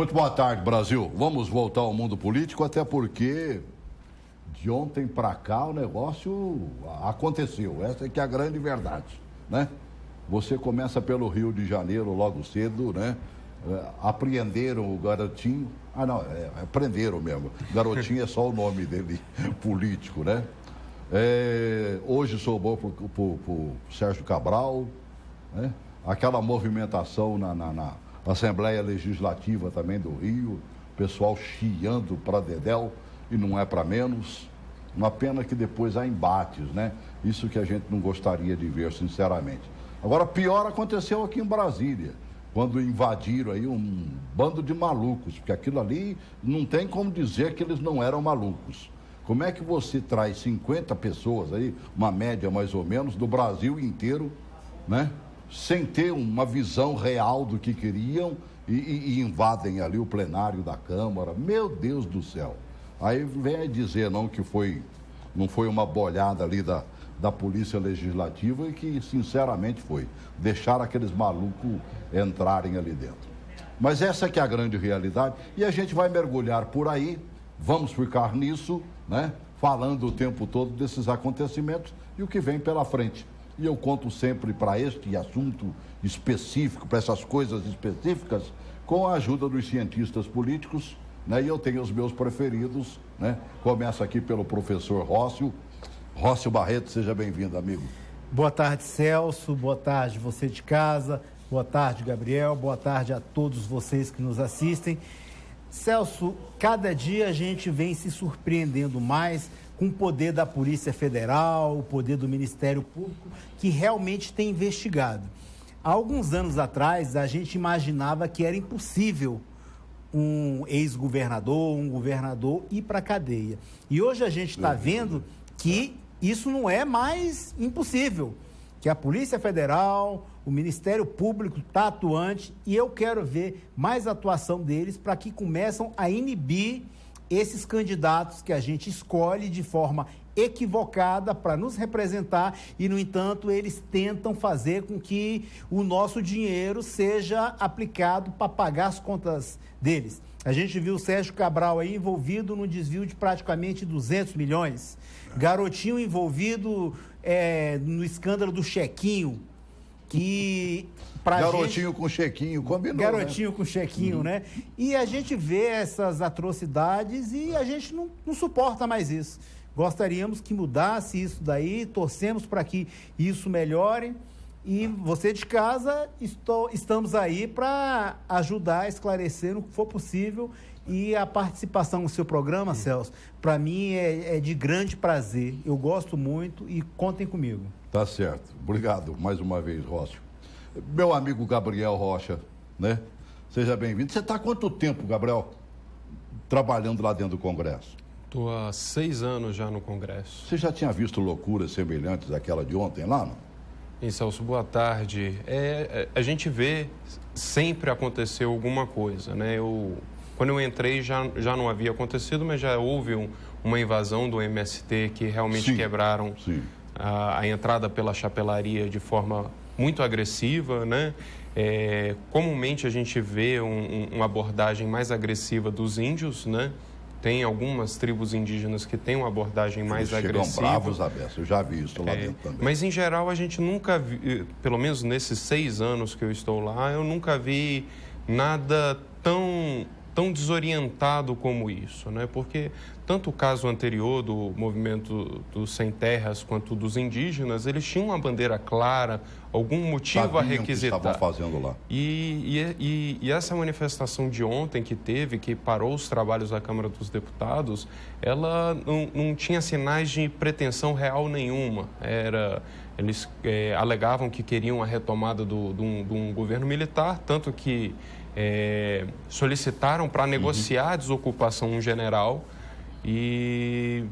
Muito boa tarde, Brasil. Vamos voltar ao mundo político, até porque de ontem para cá o negócio aconteceu. Essa é que é a grande verdade, né? Você começa pelo Rio de Janeiro logo cedo, né? Apreenderam o garotinho. Ah, não, prenderam mesmo. Garotinho é só o nome dele político, né? Hoje sobrou para o Sérgio Cabral, né? Aquela movimentação na Assembleia Legislativa também do Rio, pessoal chiando para dedéu, e não é para menos. Uma pena que depois há embates, né? Isso que a gente não gostaria de ver, sinceramente. Agora, pior aconteceu aqui em Brasília, quando invadiram aí um bando de malucos, porque aquilo ali não tem como dizer que eles não eram malucos. Como é que você traz 50 pessoas aí, uma média mais ou menos, do Brasil inteiro, né? Sem ter uma visão real do que queriam e invadem ali o plenário da Câmara? Meu Deus do céu. Aí vem dizer não foi uma bolhada ali da Polícia Legislativa, e que sinceramente foi deixar aqueles malucos entrarem ali dentro. Mas essa que é a grande realidade, e a gente vai mergulhar por aí, vamos ficar nisso, né? Falando o tempo todo desses acontecimentos e o que vem pela frente. E eu conto sempre para este assunto específico, para essas coisas específicas, com a ajuda dos cientistas políticos, né? E eu tenho os meus preferidos, né? Começa aqui pelo professor Rócio Barreto. Seja bem-vindo, amigo. Boa tarde, Celso. Boa tarde, você de casa. Boa tarde, Gabriel. Boa tarde a todos vocês que nos assistem. Celso, cada dia a gente vem se surpreendendo mais com o poder da Polícia Federal, o poder do Ministério Público, que realmente tem investigado. Há alguns anos atrás, a gente imaginava que era impossível um ex-governador, um governador ir para a cadeia. E hoje a gente está vendo que isso não é mais impossível, que a Polícia Federal, o Ministério Público está atuante, e eu quero ver mais atuação deles para que começam a inibir esses candidatos que a gente escolhe de forma equivocada para nos representar e, no entanto, eles tentam fazer com que o nosso dinheiro seja aplicado para pagar as contas deles. A gente viu o Sérgio Cabral aí envolvido no desvio de praticamente 200 milhões. Garotinho envolvido no escândalo do chequinho, que... Garotinho com chequinho, combinou, Garotinho, né? Com chequinho, né? E a gente vê essas atrocidades e a gente não suporta mais isso. Gostaríamos que mudasse isso daí, torcemos para que isso melhore. E você de casa, estamos aí para ajudar a esclarecer no que for possível. E a participação no seu programa, Celso, para mim é de grande prazer. Eu gosto muito e contem comigo. Tá certo. Obrigado mais uma vez, Rócio. Meu amigo Gabriel Rocha, né? Seja bem-vindo. Você está há quanto tempo, Gabriel, trabalhando lá dentro do Congresso? Estou há 6 anos já no Congresso. Você já tinha visto loucuras semelhantes àquela de ontem lá, não? Sim, Celso, boa tarde. A gente vê sempre aconteceu alguma coisa, né? Quando eu entrei já não havia acontecido, mas já houve uma invasão do MST que realmente quebraram a entrada pela chapelaria de forma muito agressiva, né? Comumente a gente vê uma abordagem mais agressiva dos índios, né? Tem algumas tribos indígenas que têm uma abordagem mais agressiva. Chegam bravos, Abessa, eu já vi isso lá dentro também. Mas, em geral, a gente nunca vi, pelo menos nesses 6 anos que eu estou lá, eu nunca vi nada tão desorientado como isso, né? Porque tanto o caso anterior do movimento dos sem terras quanto dos indígenas, eles tinham uma bandeira clara, algum motivo a requisitar. Que estavam fazendo lá. E essa manifestação de ontem que parou os trabalhos da Câmara dos Deputados, ela não tinha sinais de pretensão real nenhuma. Eles alegavam que queriam a retomada de um governo militar, tanto que solicitaram para negociar a desocupação general. E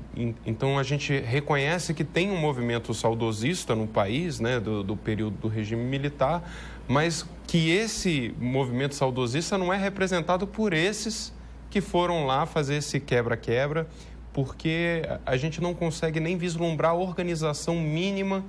então a gente reconhece que tem um movimento saudosista no país, né, do período do regime militar, mas que esse movimento saudosista não é representado por esses que foram lá fazer esse quebra-quebra, porque a gente não consegue nem vislumbrar a organização mínima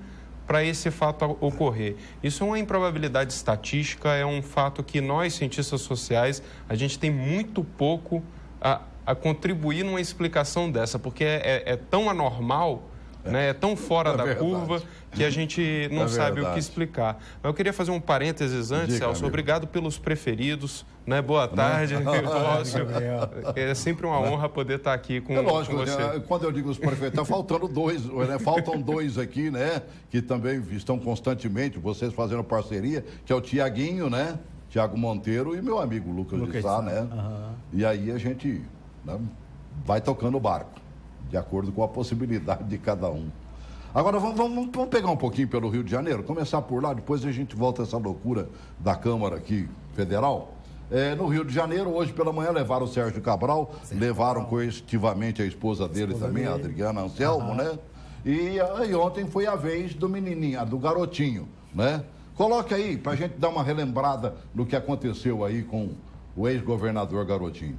para esse fato ocorrer. Isso é uma improbabilidade estatística, é um fato que nós, cientistas sociais, a gente tem muito pouco a contribuir numa explicação dessa, porque é tão anormal, né, é tão fora da curva que a gente não sabe o que explicar. Mas eu queria fazer um parênteses antes, Celso. Obrigado pelos preferidos, né? Boa tarde, Rócio. É sempre uma honra poder estar aqui com você. Né? Quando eu digo os prefeitos, está faltando dois, né? Faltam dois aqui, né? Que também estão constantemente, vocês fazendo parceria, que é o Tiaguinho, né? Tiago Monteiro e meu amigo Lucas de Sá, né? E aí a gente, né, vai tocando o barco, de acordo com a possibilidade de cada um. Agora vamos pegar um pouquinho pelo Rio de Janeiro, começar por lá, depois a gente volta a essa loucura da Câmara aqui, federal. No Rio de Janeiro, hoje pela manhã, levaram o Sérgio Cabral, levaram coercitivamente a esposa dele também, a Adriana Anselmo, né? E ontem foi a vez do menininho, do garotinho, né? Coloca aí, pra gente dar uma relembrada no que aconteceu aí com o ex-governador Garotinho.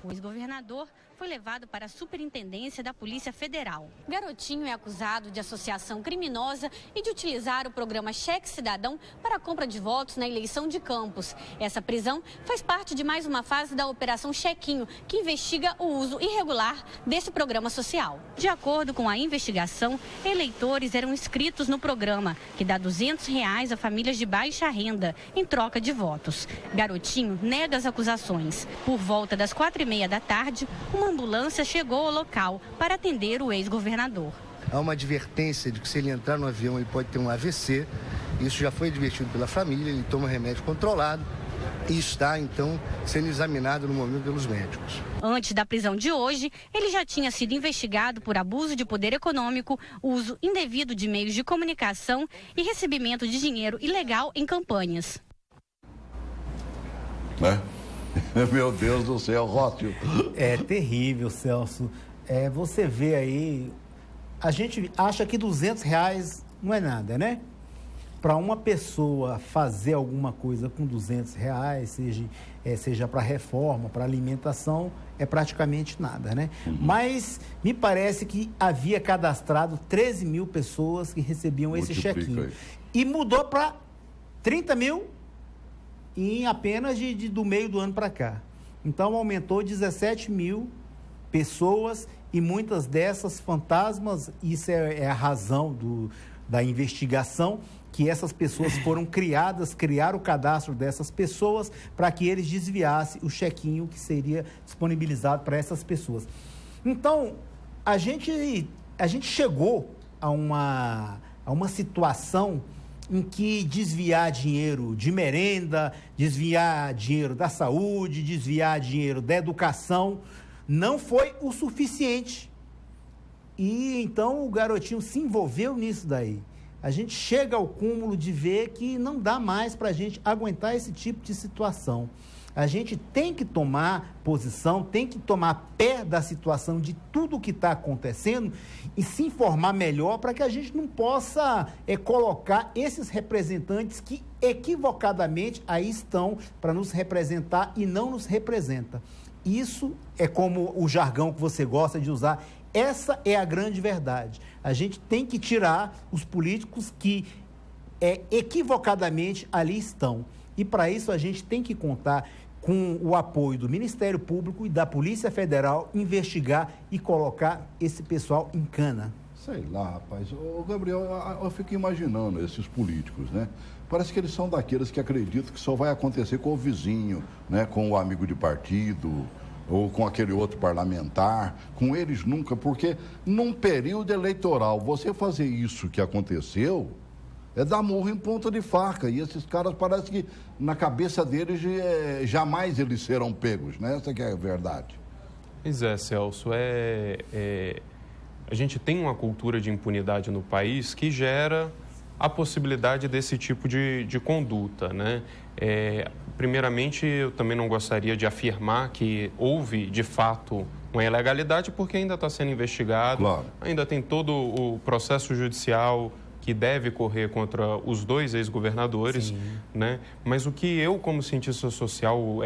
O ex-governador foi levado para a Superintendência da Polícia Federal. Garotinho é acusado de associação criminosa e de utilizar o programa Cheque Cidadão para a compra de votos na eleição de Campos. Essa prisão faz parte de mais uma fase da Operação Chequinho, que investiga o uso irregular desse programa social. De acordo com a investigação, eleitores eram inscritos no programa, que dá R$200 a famílias de baixa renda, em troca de votos. Garotinho nega as acusações. Por volta das 4h30 da tarde, uma ambulância chegou ao local para atender o ex-governador. Há uma advertência de que se ele entrar no avião ele pode ter um AVC. Isso já foi advertido pela família, ele toma remédio controlado e está, então, sendo examinado no momento pelos médicos. Antes da prisão de hoje, ele já tinha sido investigado por abuso de poder econômico, uso indevido de meios de comunicação e recebimento de dinheiro ilegal em campanhas. Meu Deus do céu, Rócio. É terrível, Celso. Você vê aí, a gente acha que R$200 não é nada, né? Para uma pessoa fazer alguma coisa com R$200, seja para reforma, para alimentação, é praticamente nada, né? Mas me parece que havia cadastrado 13 mil pessoas que recebiam esse chequinho. E mudou para 30 mil em apenas do meio do ano para cá. Então, aumentou 17 mil pessoas e muitas dessas fantasmas. Isso é a razão da investigação, que essas pessoas foram criaram o cadastro dessas pessoas para que eles desviassem o chequinho que seria disponibilizado para essas pessoas. Então, a gente chegou a uma situação em que desviar dinheiro de merenda, desviar dinheiro da saúde, desviar dinheiro da educação, não foi o suficiente. E então o garotinho se envolveu nisso daí. A gente chega ao cúmulo de ver que não dá mais para a gente aguentar esse tipo de situação. A gente tem que tomar posição, tem que tomar pé da situação de tudo o que está acontecendo e se informar melhor para que a gente não possa colocar esses representantes que equivocadamente aí estão para nos representar e não nos representa. Isso é como o jargão que você gosta de usar. Essa é a grande verdade. A gente tem que tirar os políticos que equivocadamente ali estão. E para isso a gente tem que contar com o apoio do Ministério Público e da Polícia Federal, investigar e colocar esse pessoal em cana. Sei lá, rapaz. Ô, Gabriel, eu fico imaginando esses políticos, né? Parece que eles são daqueles que acreditam que só vai acontecer com o vizinho, né? Com o amigo de partido, ou com aquele outro parlamentar. Com eles nunca, porque num período eleitoral, você fazer isso que aconteceu é dar murro em ponta de faca. E esses caras parece que na cabeça deles jamais eles serão pegos, né? Essa que é a verdade. Pois é, Celso. A gente tem uma cultura de impunidade no país que gera a possibilidade desse tipo de conduta, né? Primeiramente, eu também não gostaria de afirmar que houve, de fato, uma ilegalidade, porque ainda está sendo investigado, claro. Ainda tem todo o processo judicial que deve correr contra os dois ex-governadores, né? Mas o que eu, como cientista social,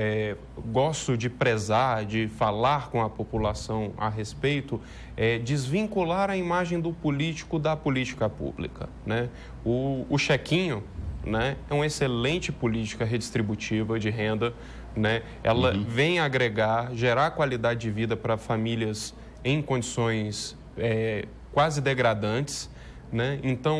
gosto de prezar, de falar com a população a respeito, é desvincular a imagem do político da política pública, né? O chequinho, né, é uma excelente política redistributiva de renda, né? Ela vem agregar, gerar qualidade de vida para famílias em condições quase degradantes, né? Então,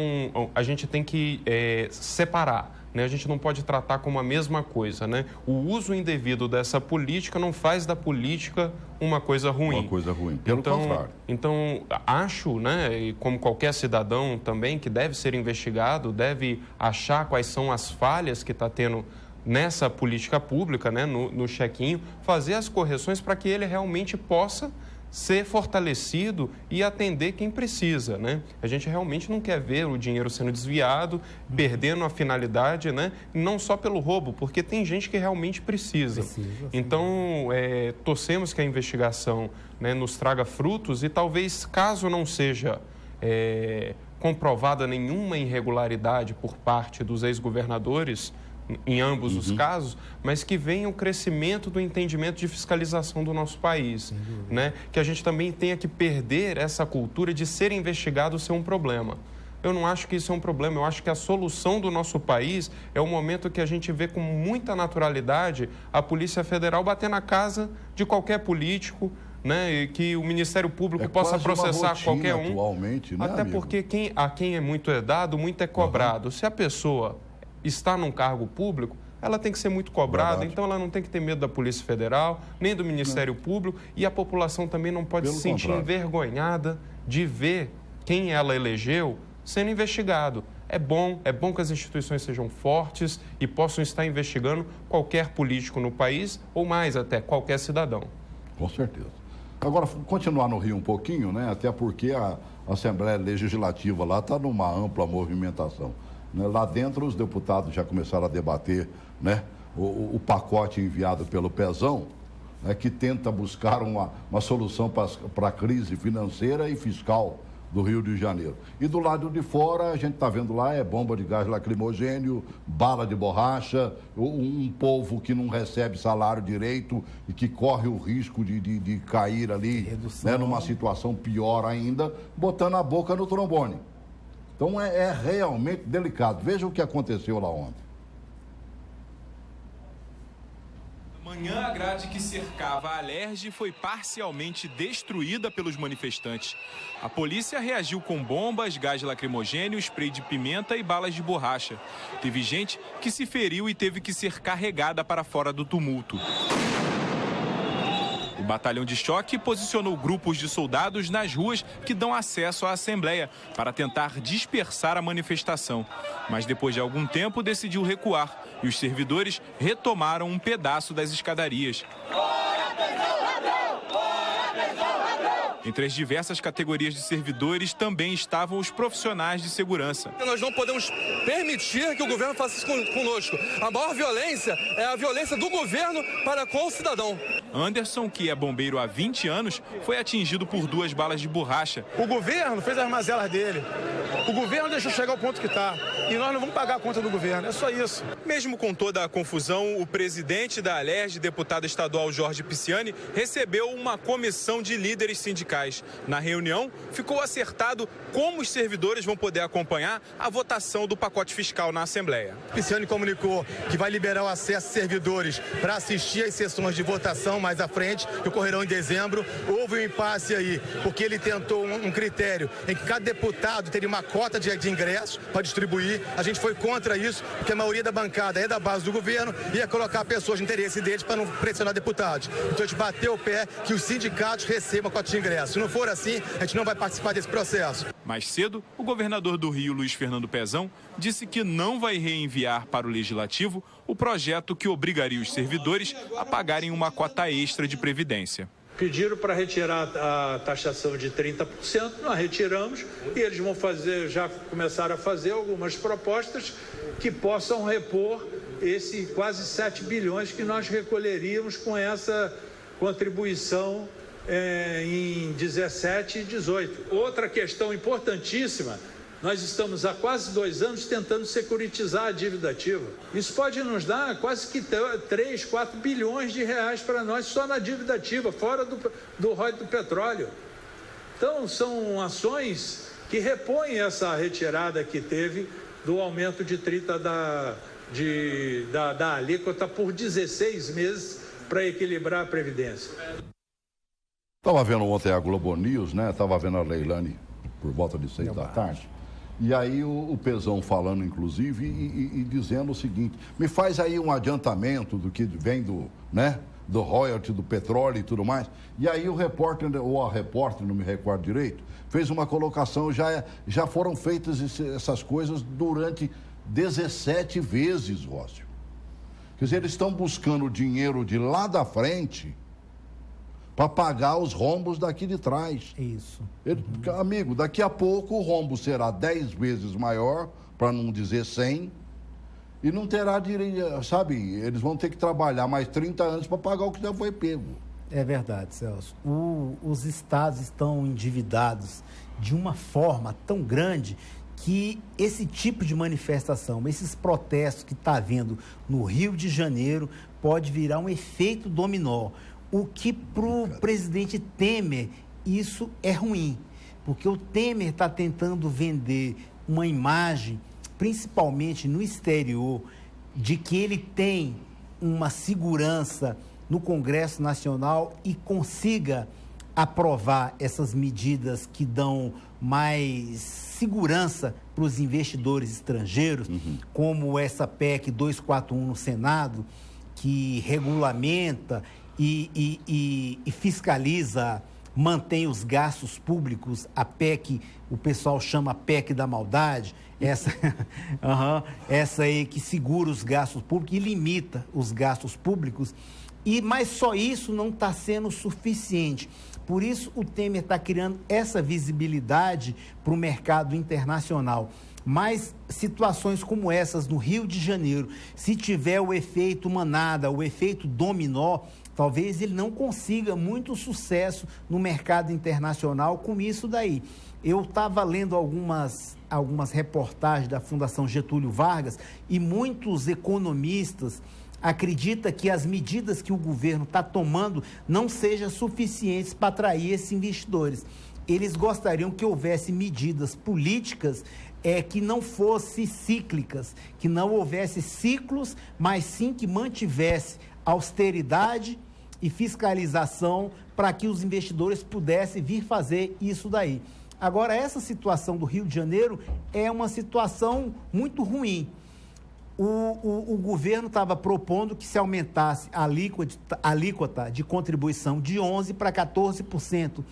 a gente tem que separar, né? A gente não pode tratar como a mesma coisa, né? O uso indevido dessa política não faz da política uma coisa ruim. Uma coisa ruim, pelo contrário. Então, acho, né, e como qualquer cidadão também, que deve ser investigado, deve achar quais são as falhas que está tendo nessa política pública, né, no chequinho, fazer as correções para que ele realmente possa ser fortalecido e atender quem precisa, né? A gente realmente não quer ver o dinheiro sendo desviado, perdendo a finalidade, né? Não só pelo roubo, porque tem gente que realmente precisa. Então, torcemos que a investigação, né, nos traga frutos e talvez, caso não seja comprovada nenhuma irregularidade por parte dos ex-governadores, em ambos os casos, mas que venha o crescimento do entendimento de fiscalização do nosso país, né? Que a gente também tenha que perder essa cultura de ser investigado ser um problema. Eu não acho que isso é um problema, eu acho que a solução do nosso país é o momento que a gente vê com muita naturalidade a Polícia Federal bater na casa de qualquer político, né, e que o Ministério Público possa processar qualquer um. Atualmente, né, até amigo? porque a quem é muito dado, muito é cobrado. Se a pessoa está num cargo público, ela tem que ser muito cobrada, então ela não tem que ter medo da Polícia Federal, nem do Ministério Público, e a população também não pode se sentir envergonhada de ver quem ela elegeu sendo investigado. É bom que as instituições sejam fortes e possam estar investigando qualquer político no país, ou mais até, qualquer cidadão. Com certeza. Agora, continuar no Rio um pouquinho, né? Até porque a Assembleia Legislativa lá está numa ampla movimentação. Lá dentro, os deputados já começaram a debater, né, o pacote enviado pelo Pezão, né, que tenta buscar uma solução para a crise financeira e fiscal do Rio de Janeiro. E do lado de fora, a gente está vendo lá, bomba de gás lacrimogênio, bala de borracha, um povo que não recebe salário direito e que corre o risco de cair ali, né, numa situação pior ainda, botando a boca no trombone. Então, é realmente delicado. Veja o que aconteceu lá ontem. Amanhã, a grade que cercava a Alerj foi parcialmente destruída pelos manifestantes. A polícia reagiu com bombas, gás lacrimogênio, spray de pimenta e balas de borracha. Teve gente que se feriu e teve que ser carregada para fora do tumulto. O batalhão de choque posicionou grupos de soldados nas ruas que dão acesso à Assembleia para tentar dispersar a manifestação. Mas depois de algum tempo decidiu recuar e os servidores retomaram um pedaço das escadarias. Entre as diversas categorias de servidores também estavam os profissionais de segurança. Nós não podemos permitir que o governo faça isso conosco. A maior violência é a violência do governo para com o cidadão. Anderson, que é bombeiro há 20 anos, foi atingido por 2 balas de borracha. O governo fez as mazelas dele. O governo deixou chegar ao ponto que está. E nós não vamos pagar a conta do governo, é só isso. Mesmo com toda a confusão, o presidente da Alerj, deputado estadual Jorge Pisciani, recebeu uma comissão de líderes sindicais. Na reunião, ficou acertado como os servidores vão poder acompanhar a votação do pacote fiscal na Assembleia. Pisciani comunicou que vai liberar o acesso a servidores para assistir às sessões de votação mais à frente, que ocorrerão em dezembro. Houve um impasse aí, porque ele tentou um critério em que cada deputado teria uma cota de ingressos para distribuir. A gente foi contra isso, porque a maioria da bancada é da base do governo e ia colocar pessoas de interesse deles para não pressionar deputados. Então a gente bateu o pé que os sindicatos recebam a cota de ingressos. Se não for assim, a gente não vai participar desse processo. Mais cedo, o governador do Rio, Luiz Fernando Pezão, disse que não vai reenviar para o Legislativo o projeto que obrigaria os servidores a pagarem uma cota extra de previdência. Pediram para retirar a taxação de 30%, nós retiramos e eles vão fazer, já começaram a fazer algumas propostas que possam repor esse quase 7 bilhões que nós recolheríamos com essa contribuição em 17 e 18. Outra questão importantíssima Nós estamos há quase 2 anos tentando securitizar a dívida ativa. Isso pode nos dar quase que 3, 4 bilhões de reais para nós só na dívida ativa, fora do ROI do petróleo. Então, são ações que repõem essa retirada que teve do aumento de 30% da alíquota por 16 meses para equilibrar a Previdência. Estava vendo ontem a Globo News, né? Estava vendo a Leilani por volta de 6 da tarde. E aí o Pezão falando, inclusive, e dizendo o seguinte: me faz aí um adiantamento do que vem do royalty, do petróleo e tudo mais. E aí o repórter, ou a repórter, não me recordo direito, fez uma colocação, já foram feitas essas coisas durante 17 vezes, Rócio. Quer dizer, eles estão buscando dinheiro de lá da frente para pagar os rombos daqui de trás. Isso. Amigo, daqui a pouco o rombo será 10 vezes maior, para não dizer 100, e não terá direito, sabe? Eles vão ter que trabalhar mais 30 anos para pagar o que já foi pego. É verdade, Celso. Os estados estão endividados de uma forma tão grande que esse tipo de manifestação, esses protestos que está havendo no Rio de Janeiro, pode virar um efeito dominó. O que para o presidente Temer, isso é ruim, porque o Temer está tentando vender uma imagem, principalmente no exterior, de que ele tem uma segurança no Congresso Nacional e consiga aprovar essas medidas que dão mais segurança para os investidores estrangeiros, como essa PEC 241 no Senado, que regulamenta e fiscaliza, mantém os gastos públicos, a PEC, o pessoal chama PEC da maldade, essa aí que segura os gastos públicos e limita os gastos públicos, mas só isso não está sendo suficiente. Por isso o Temer está criando essa visibilidade para o mercado internacional. Mas situações como essas no Rio de Janeiro, se tiver o efeito manada, o efeito dominó, talvez ele não consiga muito sucesso no mercado internacional com isso daí. Eu estava lendo algumas reportagens da Fundação Getúlio Vargas e muitos economistas acreditam que as medidas que o governo está tomando não sejam suficientes para atrair esses investidores. Eles gostariam que houvesse medidas políticas que não fossem cíclicas, que não houvesse ciclos, mas sim que mantivesse austeridade e fiscalização para que os investidores pudessem vir fazer isso daí. Agora, essa situação do Rio de Janeiro é uma situação muito ruim. O governo estava propondo que se aumentasse a alíquota de contribuição de 11% para 14%.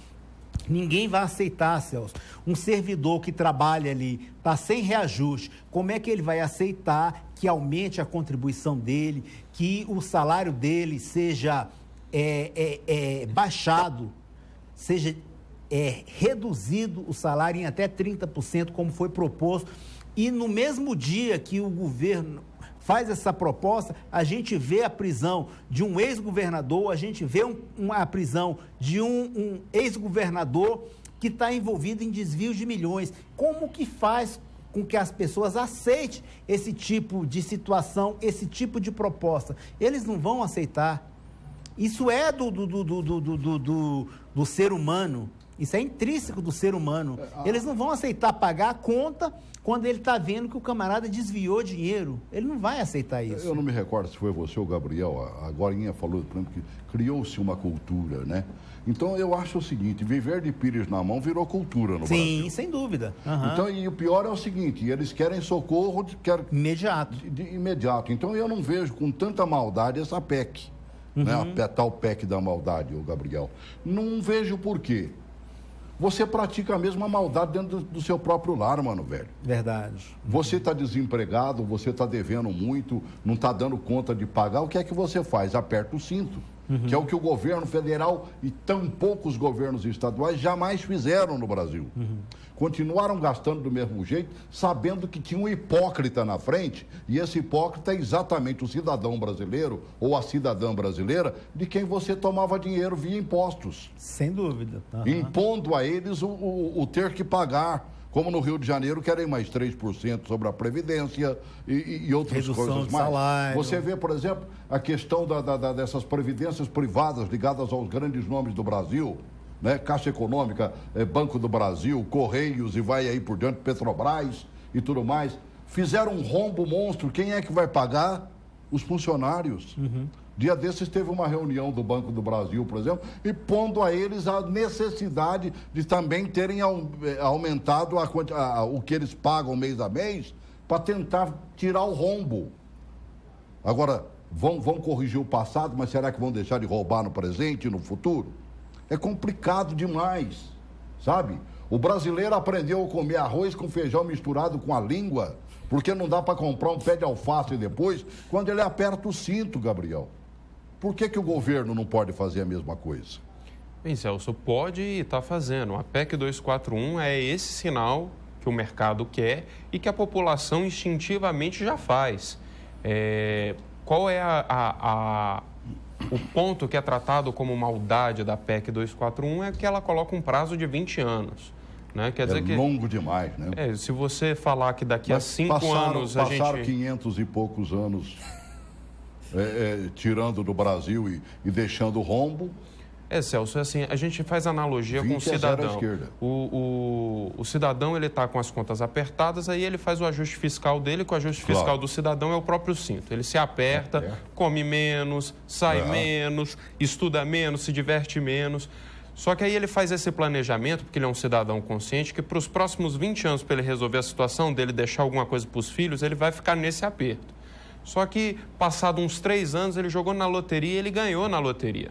Ninguém vai aceitar, Celso. Um servidor que trabalha ali, está sem reajuste, como é que ele vai aceitar que aumente a contribuição dele, que o salário dele seja baixado, seja reduzido o salário em até 30%, como foi proposto, e no mesmo dia que o governo faz essa proposta, a gente vê a prisão de um ex-governador, a gente vê a prisão de um ex-governador que está envolvido em desvios de milhões. Como que faz com que as pessoas aceitem esse tipo de situação, esse tipo de proposta? Eles não vão aceitar. Isso é do ser humano, isso é intrínseco do ser humano. Eles não vão aceitar pagar a conta quando ele está vendo que o camarada desviou dinheiro. Ele não vai aceitar isso. Eu não me recordo se foi você ou o Gabriel, agorinha falou, por exemplo, que criou-se uma cultura, né? Então, eu acho o seguinte, viver de pires na mão virou cultura no Brasil. Sim, sem dúvida. Então, e o pior é o seguinte, eles querem socorro imediato. Imediato. Então, eu não vejo com tanta maldade essa PEC, né? A tal PEC da maldade, o Gabriel. Não vejo por quê. Você pratica a mesma maldade dentro do seu próprio lar, mano, velho. Verdade. Você está desempregado, você está devendo muito, não está dando conta de pagar, o que é que você faz? Aperta o cinto. Que é o que o governo federal e tão poucos governos estaduais jamais fizeram no Brasil. Continuaram gastando do mesmo jeito, sabendo que tinha um hipócrita na frente, e esse hipócrita é exatamente o cidadão brasileiro ou a cidadã brasileira de quem você tomava dinheiro via impostos. Sem dúvida. Impondo a eles o ter que pagar Como no Rio de Janeiro querem mais 3% sobre a Previdência e outras redução coisas de mais. Salário. Você vê, por exemplo, a questão dessas previdências privadas ligadas aos grandes nomes do Brasil, né? Caixa Econômica, Banco do Brasil, Correios e vai aí por diante, Petrobras e tudo mais. Fizeram um rombo monstro. Quem é que vai pagar? Os funcionários. Dia desses teve uma reunião do Banco do Brasil, por exemplo, e pondo a eles a necessidade de também terem aumentado o que eles pagam mês a mês para tentar tirar o rombo. Agora, vão corrigir o passado, mas será que vão deixar de roubar no presente e no futuro? É complicado demais, sabe? O brasileiro aprendeu a comer arroz com feijão misturado com a língua, porque não dá para comprar um pé de alface depois, quando ele aperta o cinto, Gabriel. Por que o governo não pode fazer a mesma coisa? Bem, Celso, pode e está fazendo. A PEC 241 é esse sinal que o mercado quer e que a população instintivamente já faz. Qual é o ponto que é tratado como maldade da PEC 241 é que ela coloca um prazo de 20 anos. Né? Quer dizer que longo demais, né? Se você falar que daqui a 5 anos a gente... Passaram 500 e poucos anos tirando do Brasil e deixando rombo. Celso, assim, a gente faz analogia com o cidadão. O cidadão, ele está com as contas apertadas, aí ele faz o ajuste fiscal dele, que o ajuste fiscal do cidadão é o próprio cinto. Ele se aperta, come menos, sai menos, estuda menos, se diverte menos. Só que aí ele faz esse planejamento, porque ele é um cidadão consciente, que para os próximos 20 anos, para ele resolver a situação dele, deixar alguma coisa para os filhos, ele vai ficar nesse aperto. Só que, passado uns 3 anos, ele jogou na loteria e ele ganhou na loteria.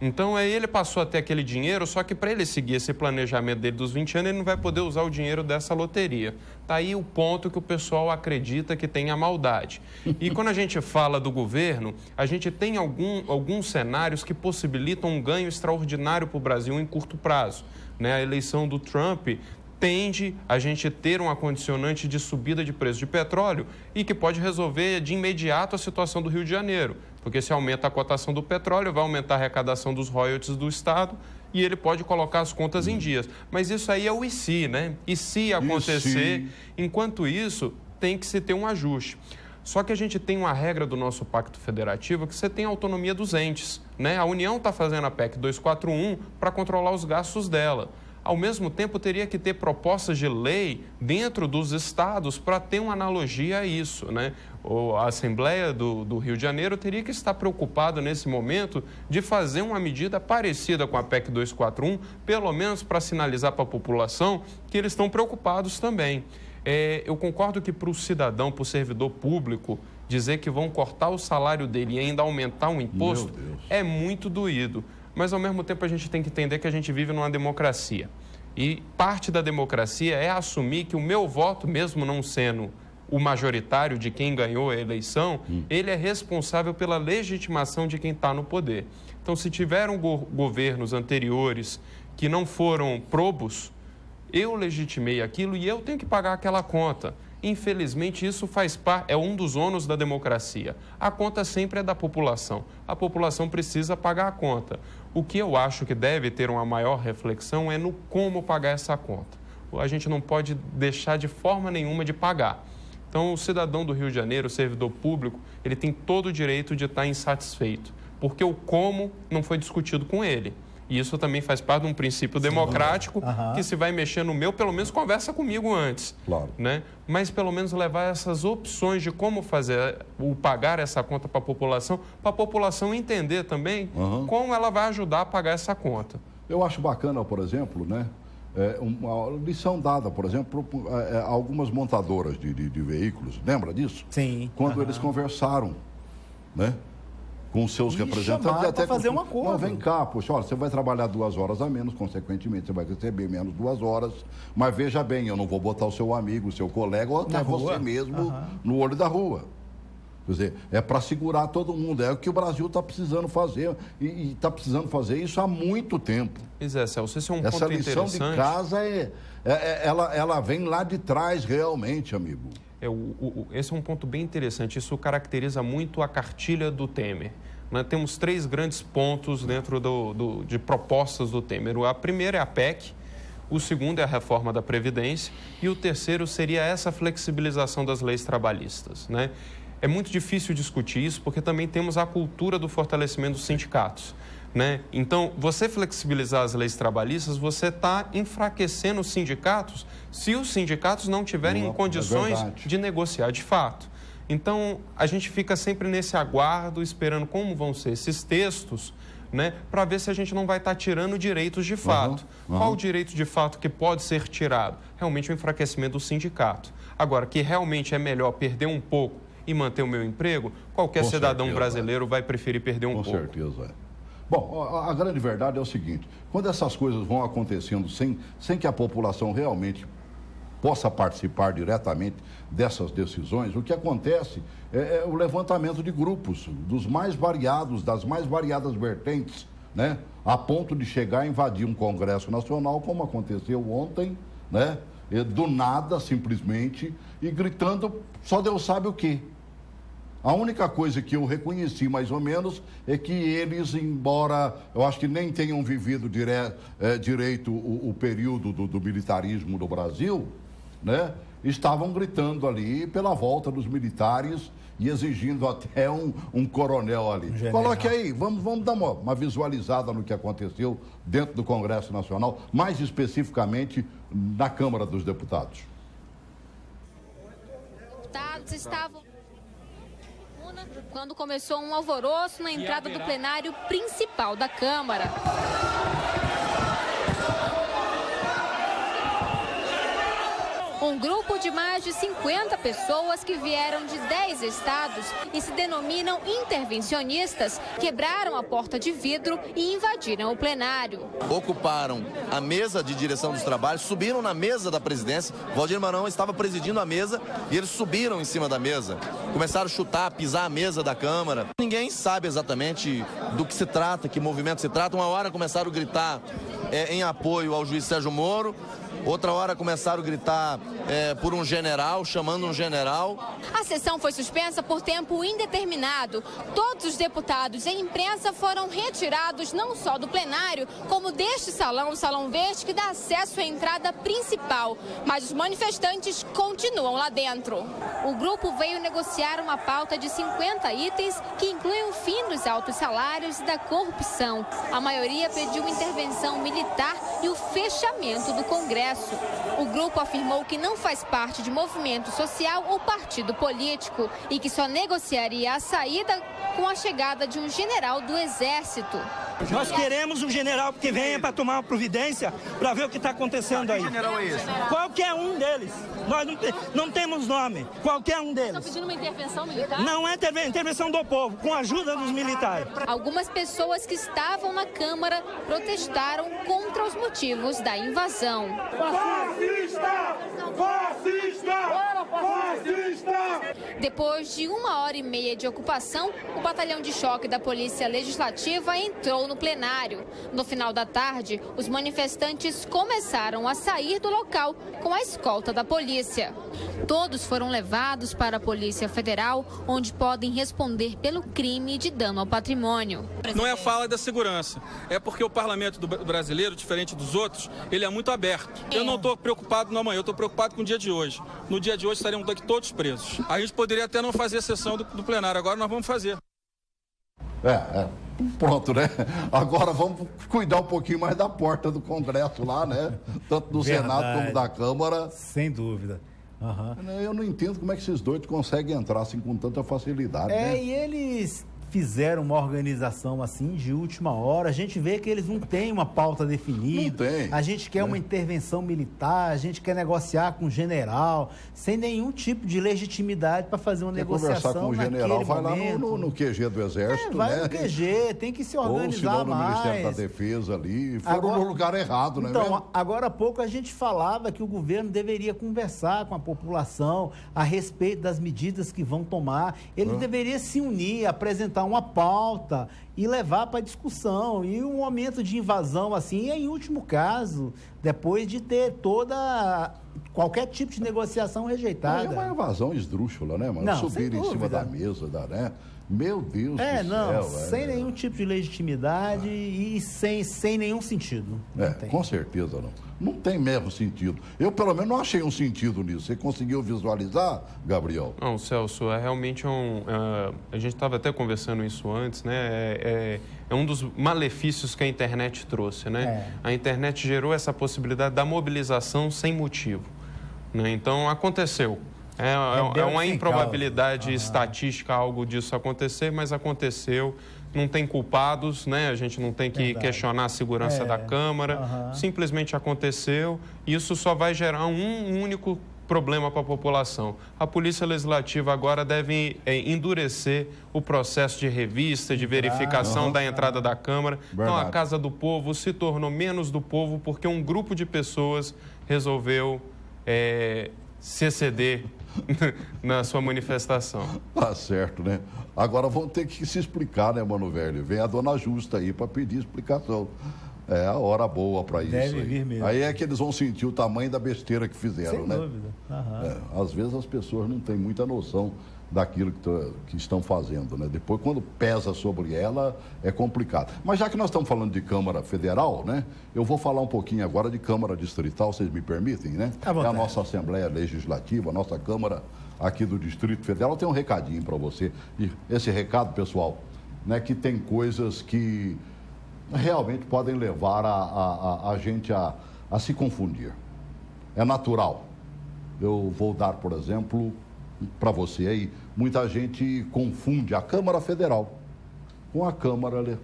Então, aí ele passou a ter aquele dinheiro, só que para ele seguir esse planejamento dele dos 20 anos, ele não vai poder usar o dinheiro dessa loteria. Está aí o ponto que o pessoal acredita que tem a maldade. E quando a gente fala do governo, a gente tem alguns cenários que possibilitam um ganho extraordinário para o Brasil em curto prazo. Né? A eleição do Trump tende a gente ter uma condicionante de subida de preço de petróleo e que pode resolver de imediato a situação do Rio de Janeiro, porque se aumenta a cotação do petróleo, vai aumentar a arrecadação dos royalties do Estado e ele pode colocar as contas em dias. Mas isso aí é o e se, né? E se acontecer, enquanto isso, tem que se ter um ajuste. Só que a gente tem uma regra do nosso Pacto Federativo que você tem a autonomia dos entes, né? A União está fazendo a PEC 241 para controlar os gastos dela. Ao mesmo tempo, teria que ter propostas de lei dentro dos estados para ter uma analogia a isso, né? A Assembleia do Rio de Janeiro teria que estar preocupada nesse momento de fazer uma medida parecida com a PEC 241, pelo menos para sinalizar para a população que eles estão preocupados também. Eu concordo que para o cidadão, para o servidor público, dizer que vão cortar o salário dele e ainda aumentar o imposto é muito doído. Mas, ao mesmo tempo, a gente tem que entender que a gente vive numa democracia. E parte da democracia é assumir que o meu voto, mesmo não sendo o majoritário de quem ganhou a eleição, ele é responsável pela legitimação de quem está no poder. Então, se tiveram governos anteriores que não foram probos, eu legitimei aquilo e eu tenho que pagar aquela conta. Infelizmente, isso faz parte, é um dos ônus da democracia. A conta sempre é da população. A população precisa pagar a conta. O que eu acho que deve ter uma maior reflexão é no como pagar essa conta. A gente não pode deixar de forma nenhuma de pagar. Então, o cidadão do Rio de Janeiro, o servidor público, ele tem todo o direito de estar insatisfeito, porque o como não foi discutido com ele. E isso também faz parte de um princípio democrático que se vai mexer no meu, pelo menos conversa comigo antes. Claro. Né? Mas pelo menos levar essas opções de como fazer, pagar essa conta para a população entender também como ela vai ajudar a pagar essa conta. Eu acho bacana, por exemplo, né? Uma lição dada, por exemplo, a algumas montadoras de veículos. Lembra disso? Sim. Quando eles conversaram, né? Com seus representantes, até fazer um acordo. Não, vem cá, poxa, olha, você vai trabalhar 2 horas a menos, consequentemente, você vai receber menos 2 horas, mas veja bem, eu não vou botar o seu amigo, o seu colega, ou até você mesmo no olho da rua. Quer dizer, é para segurar todo mundo, é o que o Brasil está precisando fazer, e está precisando fazer isso há muito tempo. Pois é, Celso, esse é um ponto interessante. Essa lição de casa, ela vem lá de trás realmente, amigo. Esse é um ponto bem interessante, isso caracteriza muito a cartilha do Temer. Nós temos 3 grandes pontos dentro de propostas do Temer. A primeira é a PEC, o segundo é a reforma da Previdência e o terceiro seria essa flexibilização das leis trabalhistas, né? É muito difícil discutir isso porque também temos a cultura do fortalecimento dos sindicatos, né? Então, você flexibilizar as leis trabalhistas, você está enfraquecendo os sindicatos se os sindicatos não tiverem condições de negociar de fato. Então, a gente fica sempre nesse aguardo, esperando como vão ser esses textos, né, para ver se a gente não vai estar tirando direitos de fato. Qual o direito de fato que pode ser tirado? Realmente o enfraquecimento do sindicato. Agora, que realmente é melhor perder um pouco e manter o meu emprego, qualquer cidadão brasileiro vai preferir perder um pouco. Com certeza, Bom, a grande verdade é o seguinte, quando essas coisas vão acontecendo sem que a população realmente possa participar diretamente dessas decisões, o que acontece é o levantamento de grupos, das mais variadas vertentes, né? A ponto de chegar a invadir um Congresso Nacional, como aconteceu ontem, né? Do nada, simplesmente, e gritando, só Deus sabe o quê. A única coisa que eu reconheci, mais ou menos, é que eles, embora eu acho que nem tenham vivido direito o período do militarismo no Brasil, né, estavam gritando ali pela volta dos militares e exigindo até um coronel ali. Coloque aí, vamos dar uma visualizada no que aconteceu dentro do Congresso Nacional, mais especificamente na Câmara dos Deputados. Deputados estavam quando começou um alvoroço na entrada do plenário principal da Câmara. Um grupo de mais de 50 pessoas que vieram de 10 estados e se denominam intervencionistas quebraram a porta de vidro e invadiram o plenário. Ocuparam a mesa de direção dos trabalhos, subiram na mesa da presidência. Valdir Marão estava presidindo a mesa e eles subiram em cima da mesa. Começaram a chutar, pisar a mesa da Câmara. Ninguém sabe exatamente do que se trata, que movimento se trata. Uma hora começaram a gritar em apoio ao juiz Sérgio Moro. Outra hora começaram a gritar por um general, chamando um general. A sessão foi suspensa por tempo indeterminado. Todos os deputados e a imprensa foram retirados não só do plenário, como deste salão, o Salão Verde, que dá acesso à entrada principal. Mas os manifestantes continuam lá dentro. O grupo veio negociar uma pauta de 50 itens que incluem o fim dos altos salários e da corrupção. A maioria pediu intervenção militar e o fechamento do Congresso. O grupo afirmou que não faz parte de movimento social ou partido político e que só negociaria a saída com a chegada de um general do Exército. Nós queremos um general que venha para tomar uma providência para ver o que está acontecendo aí. Que general é esse? Qualquer um deles. Nós não temos nome. Qualquer um deles. Estão pedindo uma intervenção militar? Não é intervenção do povo, com a ajuda dos militares. Algumas pessoas que estavam na Câmara protestaram contra os motivos da invasão. Fascista! Fascista! Fascista! Depois de 1h30 de ocupação, o batalhão de choque da Polícia Legislativa entrou no plenário. No final da tarde, os manifestantes começaram a sair do local com a escolta da polícia. Todos foram levados para a Polícia Federal, onde podem responder pelo crime de dano ao patrimônio. Não é a fala da segurança, é porque o parlamento brasileiro, diferente dos outros, ele é muito aberto. Eu não estou preocupado no amanhã, eu estou preocupado com o dia de hoje. No dia de hoje estaremos aqui todos presos. A gente poderia até não fazer a sessão do plenário, agora nós vamos fazer. Pronto, né? Agora vamos cuidar um pouquinho mais da porta do Congresso lá, né? Tanto do Senado como da Câmara. Sem dúvida. Eu não entendo como é que esses doidos conseguem entrar assim com tanta facilidade, né? E eles fizeram uma organização assim de última hora. A gente vê que eles não têm uma pauta definida. Não tem. A gente quer uma intervenção militar, a gente quer negociar com o general, sem nenhum tipo de legitimidade para fazer uma negociação. Conversar com o general, vai momento. lá no QG do Exército, vai né? no QG, tem que se organizar. Ou se não, no Ministério da Defesa ali. Foram no lugar errado, não é mesmo? Agora há pouco a gente falava que o governo deveria conversar com a população a respeito das medidas que vão tomar. Ele deveria se unir, apresentar uma pauta e levar para discussão. E um momento de invasão assim é em último caso, depois de ter qualquer tipo de negociação rejeitada. É uma invasão esdrúxula, né, mano? Não, subir em cima da mesa, né? Meu Deus do céu. Sem nenhum tipo de legitimidade e sem nenhum sentido. Com certeza não. Não tem mesmo sentido. Eu, pelo menos, não achei um sentido nisso. Você conseguiu visualizar, Gabriel? Não, Celso, realmente a gente estava até conversando isso antes, né? É um dos malefícios que a internet trouxe, né? A internet gerou essa possibilidade da mobilização sem motivo, né? Então, aconteceu. É uma improbabilidade estatística algo disso acontecer, mas aconteceu. Não tem culpados, né? A gente não tem que questionar a segurança da Câmara. Simplesmente aconteceu. Isso só vai gerar um único problema para a população. A Polícia Legislativa agora deve endurecer o processo de revista, de verificação da entrada da Câmara. Verdade. Então, a Casa do Povo se tornou menos do povo porque um grupo de pessoas resolveu se exceder na sua manifestação. Tá certo, né? Agora vão ter que se explicar, né, mano velho? Vem a dona Justa aí para pedir explicação. É a hora boa para isso. Deve vir mesmo. Aí é que eles vão sentir o tamanho da besteira que fizeram, Sem né? dúvida. Às vezes as pessoas não têm muita noção daquilo que estão fazendo, né? Depois, quando pesa sobre ela, é complicado. Mas já que nós estamos falando de Câmara Federal, né? Eu vou falar um pouquinho agora de Câmara Distrital, vocês me permitem, né? É a nossa Assembleia Legislativa, a nossa Câmara aqui do Distrito Federal. Tem um recadinho para você. E esse recado, pessoal, né? Que tem coisas que realmente podem levar a gente a se confundir. É natural. Eu vou dar, por exemplo, para você aí, muita gente confunde a Câmara Federal com a Câmara,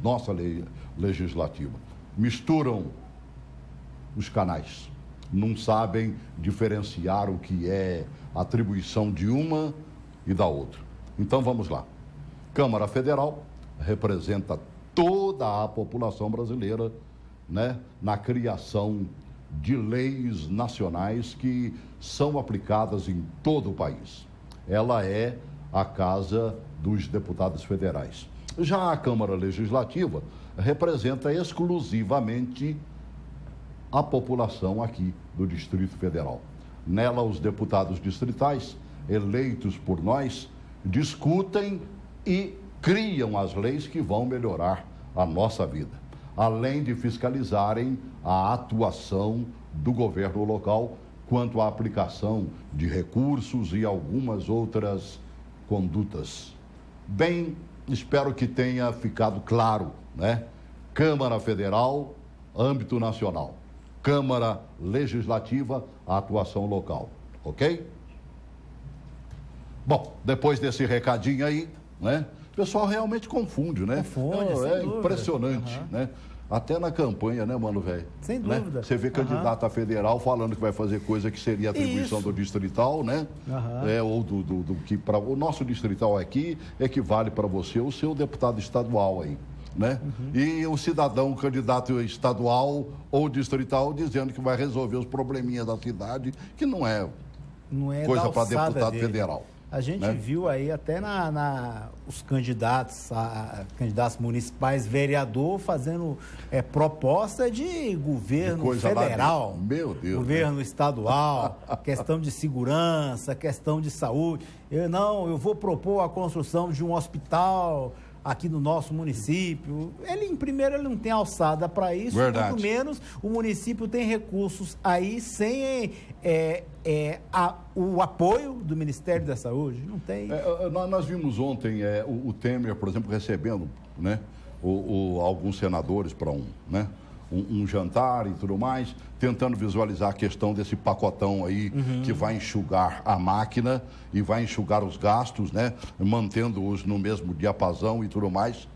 nossa lei legislativa. Misturam os canais, não sabem diferenciar o que é atribuição de uma e da outra. Então vamos lá. Câmara Federal representa toda a população brasileira, né, na criação de leis nacionais que são aplicadas em todo o país. Ela é a Casa dos Deputados Federais. Já a Câmara Legislativa representa exclusivamente a população aqui do Distrito Federal. Nela, os deputados distritais, eleitos por nós, discutem e criam as leis que vão melhorar a nossa vida, além de fiscalizarem a atuação do governo local quanto à aplicação de recursos e algumas outras condutas. Bem, espero que tenha ficado claro, né? Câmara Federal, âmbito nacional. Câmara Legislativa, a atuação local. Ok? Bom, depois desse recadinho aí, né? O pessoal realmente confunde, né? É impressionante, né? Até na campanha, né, mano, velho? Sem dúvida. Né? Você vê candidato a federal falando que vai fazer coisa que seria atribuição do distrital, né? Ou do que para o nosso distrital aqui equivale para você o seu deputado estadual aí, né? E o cidadão candidato estadual ou distrital dizendo que vai resolver os probleminhas da cidade, que não é coisa para deputado federal. A gente viu aí até os candidatos municipais, vereador, fazendo proposta de governo federal, meu Deus, governo estadual, questão de segurança, questão de saúde. Eu vou propor a construção de um hospital aqui no nosso município. Primeiro, ele não tem alçada para isso, muito menos o município tem recursos aí sem o apoio do Ministério da Saúde. Não tem. Nós vimos ontem o Temer, por exemplo, recebendo, né, alguns senadores para um jantar e tudo mais, tentando visualizar a questão desse pacotão aí que vai enxugar a máquina e vai enxugar os gastos, né? Mantendo-os no mesmo diapasão e tudo mais,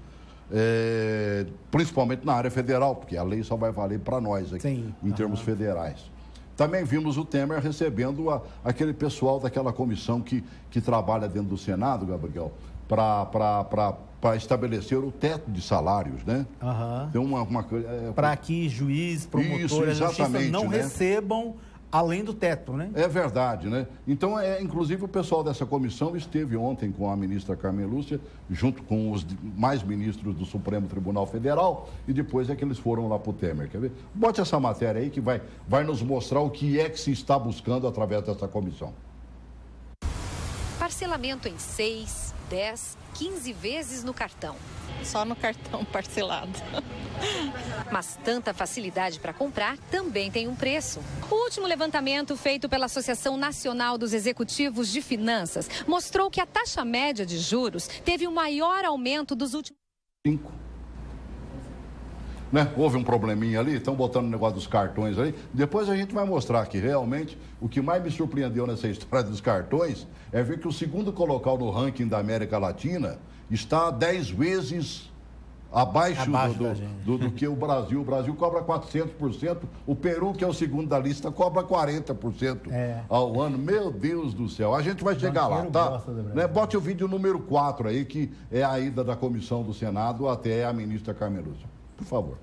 principalmente na área federal, porque a lei só vai valer para nós aqui, em termos federais. Também vimos o Temer recebendo aquele pessoal daquela comissão que trabalha dentro do Senado, Gabriel, para estabelecer o teto de salários, né? Tem para que juiz, promotor, a justiça não recebam além do teto, né? É verdade, né? Então, inclusive, o pessoal dessa comissão esteve ontem com a ministra Carmen Lúcia, junto com os mais ministros do Supremo Tribunal Federal, e depois é que eles foram lá para o Temer. Quer ver? Bote essa matéria aí que vai nos mostrar o que é que se está buscando através dessa comissão. Parcelamento em 6, 10, 15 vezes no cartão. Só no cartão parcelado. Mas tanta facilidade para comprar também tem um preço. O último levantamento feito pela Associação Nacional dos Executivos de Finanças mostrou que a taxa média de juros teve o maior aumento dos últimos 5. Né? Houve um probleminha ali, estão botando o negócio dos cartões aí. Depois a gente vai mostrar que realmente o que mais me surpreendeu nessa história dos cartões é ver que o segundo colocado no ranking da América Latina está 10 vezes abaixo do que o Brasil. O Brasil cobra 400%, o Peru, que é o segundo da lista, cobra 40% ao ano. Meu Deus do céu, a gente vai chegar lá, tá? Né? Bote o vídeo número 4 aí, que é a ida da comissão do Senado até a ministra Carmen Lúcia. Por favor.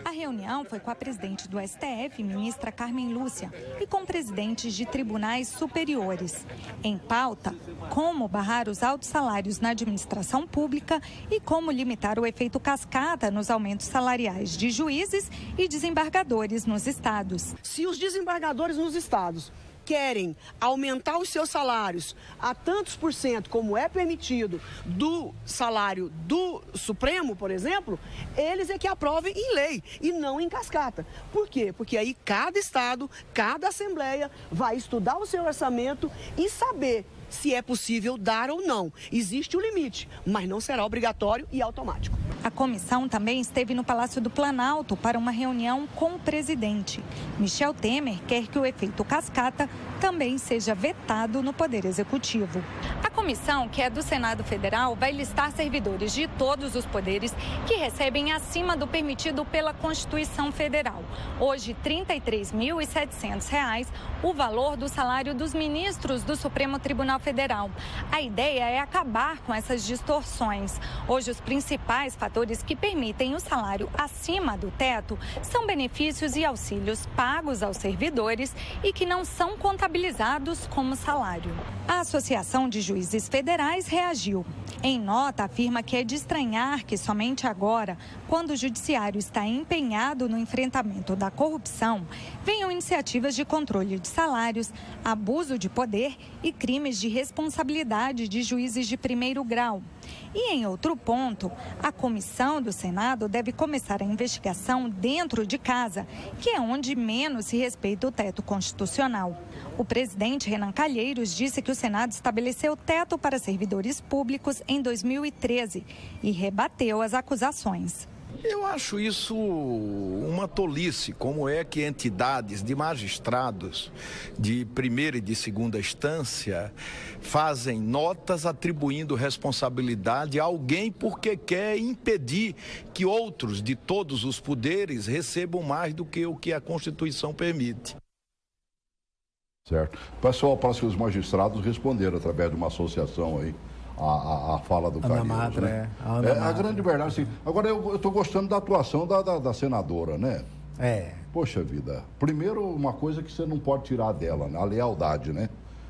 A reunião foi com a presidente do STF, ministra Carmen Lúcia, e com presidentes de tribunais superiores. Em pauta, como barrar os altos salários na administração pública e como limitar o efeito cascata nos aumentos salariais de juízes e desembargadores nos estados. Se os desembargadores nos estados querem aumentar os seus salários a tantos por cento, como é permitido, do salário do Supremo, por exemplo, eles é que aprovem em lei e não em cascata. Por quê? Porque aí cada estado, cada assembleia vai estudar o seu orçamento e saber se é possível dar ou não. Existe um limite, mas não será obrigatório e automático. A comissão também esteve no Palácio do Planalto para uma reunião com o presidente. Michel Temer quer que o efeito cascata também seja vetado no Poder Executivo. A comissão, que é do Senado Federal, vai listar servidores de todos os poderes que recebem acima do permitido pela Constituição Federal. Hoje, R$ 33.700, o valor do salário dos ministros do Supremo Tribunal Federal. A ideia é acabar com essas distorções. Hoje, os principais fatores que permitem o salário acima do teto são benefícios e auxílios pagos aos servidores e que não são contabilizados como salário. A Associação de Juízes Federais reagiu. Em nota, afirma que é de estranhar que somente agora, quando o judiciário está empenhado no enfrentamento da corrupção, venham iniciativas de controle de salários, abuso de poder e crimes de responsabilidade de juízes de primeiro grau. E em outro ponto, a comissão do Senado deve começar a investigação dentro de casa, que é onde menos se respeita o teto constitucional. O presidente Renan Calheiros disse que o Senado estabeleceu teto para servidores públicos em 2013 e rebateu as acusações. Eu acho isso uma tolice. Como é que entidades de magistrados de primeira e de segunda instância fazem notas atribuindo responsabilidade a alguém porque quer impedir que outros de todos os poderes recebam mais do que o que a Constituição permite? Certo. Pessoal, parece que os magistrados responderam através de uma associação aí. A fala do Calheiros, né? A grande verdade, assim. Agora, eu estou gostando da atuação da senadora, né? Poxa vida. Primeiro, uma coisa que você não pode tirar dela, né? A lealdade, né?